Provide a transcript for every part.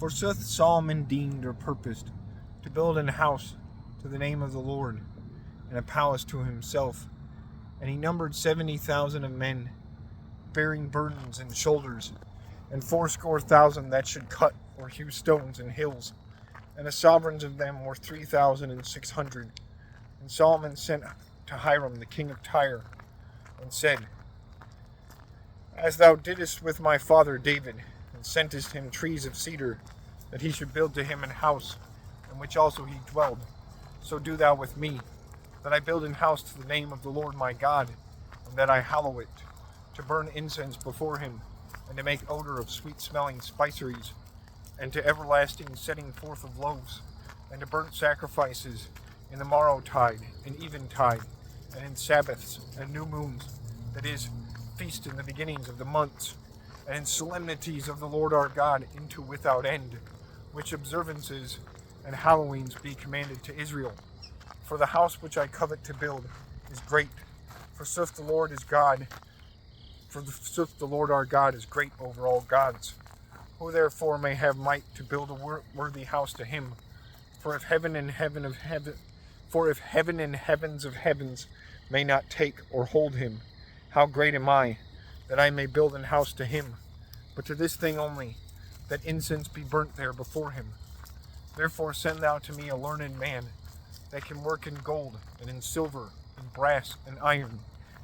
Forsooth Solomon deemed or purposed to build an house to the name of the Lord, and a palace to himself. And he numbered 70,000 of men, bearing burdens and shoulders, and 80,000 that should cut or hew stones in hills. And the sovereigns of them were 3,600. And Solomon sent to Hiram the king of Tyre, and said, As thou didst with my father David, and sentest him trees of cedar, that he should build to him an house, in which also he dwelled, so do thou with me, that I build an house to the name of the Lord my God, and that I hallow it, to burn incense before him, and to make odor of sweet-smelling spiceries, and to everlasting setting forth of loaves, and to burnt sacrifices in the morrowtide, and eventide, and in Sabbaths, and new moons, that is, feast in the beginnings of the months, and in solemnities of the Lord our God into without end, which observances and hallowings be commanded to Israel. For the house which I covet to build is great, forsooth the Lord is God, forsooth the Lord our God is great over all gods. Who therefore may have might to build a worthy house to him? For if heaven and heavens of heavens may not take or hold him, how great am I, that I may build an house to him? But to this thing only, that incense be burnt there before him. Therefore send thou to me a learned man, that can work in gold, and in silver, in brass, and iron,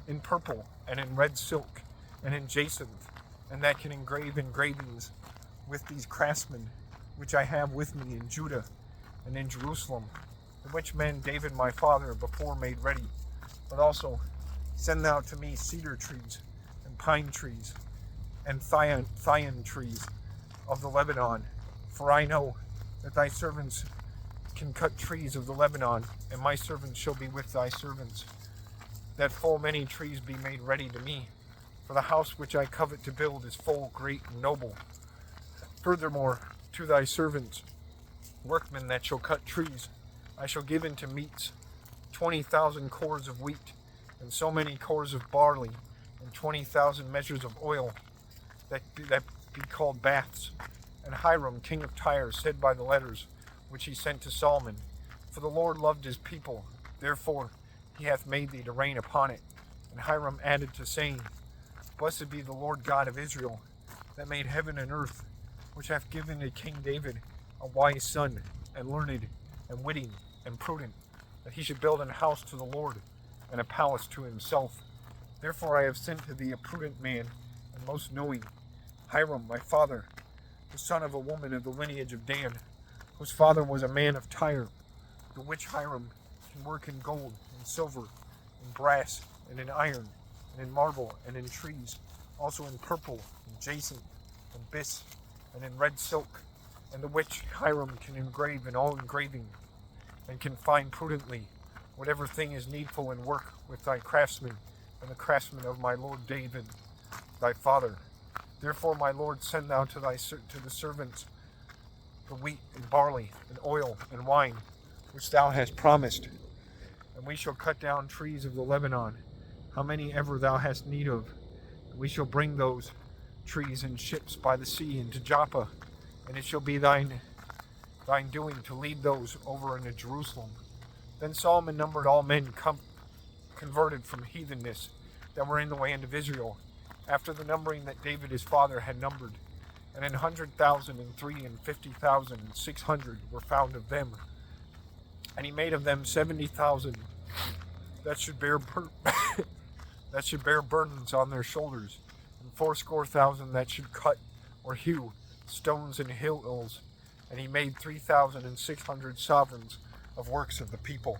in purple, and in red silk, and in jacinth, and that can engrave engravings with these craftsmen, which I have with me in Judah and in Jerusalem, the which men David my father before made ready. But also send thou to me cedar trees, and pine trees, and thyme trees of the Lebanon, for I know that thy servants can cut trees of the Lebanon, and my servants shall be with thy servants, that full many trees be made ready to me, for the house which I covet to build is full, great, and noble. Furthermore, to thy servants, workmen that shall cut trees, I shall give into meats 20,000 cores of wheat, and so many cores of barley, and 20,000 measures of oil, that be called baths. And Hiram, king of Tyre, said by the letters which he sent to Solomon, For the Lord loved his people, therefore he hath made thee to reign upon it. And Hiram added to saying, Blessed be the Lord God of Israel, that made heaven and earth, which hath given to King David a wise son, and learned, and witty, and prudent, that he should build an house to the Lord, and a palace to himself. Therefore I have sent to thee a prudent man, and most knowing, Hiram my father, the son of a woman of the lineage of Dan, whose father was a man of Tyre, the which Hiram can work in gold, and silver, and brass, and in iron, and in marble, and in trees, also in purple, and jacinth, and bis, and in red silk, and the which Hiram can engrave in all engraving, and can find prudently whatever thing is needful in work with thy craftsmen, and the craftsmen of my lord David, thy father. Therefore, my lord, send thou to the servants the wheat and barley and oil and wine, which thou hast promised, and we shall cut down trees of the Lebanon, how many ever thou hast need of, and we shall bring those trees in ships by the sea into Joppa, and it shall be thine doing to lead those over into Jerusalem. Then Solomon numbered all men converted from heathenness that were in the land of Israel, after the numbering that David his father had numbered, and 100,003 and 50,600 were found of them. And he made of them 70,000 that should bear burdens on their shoulders, and 80,000 that should cut or hew stones in hills. And he made 3,600 sovereigns of works of the people.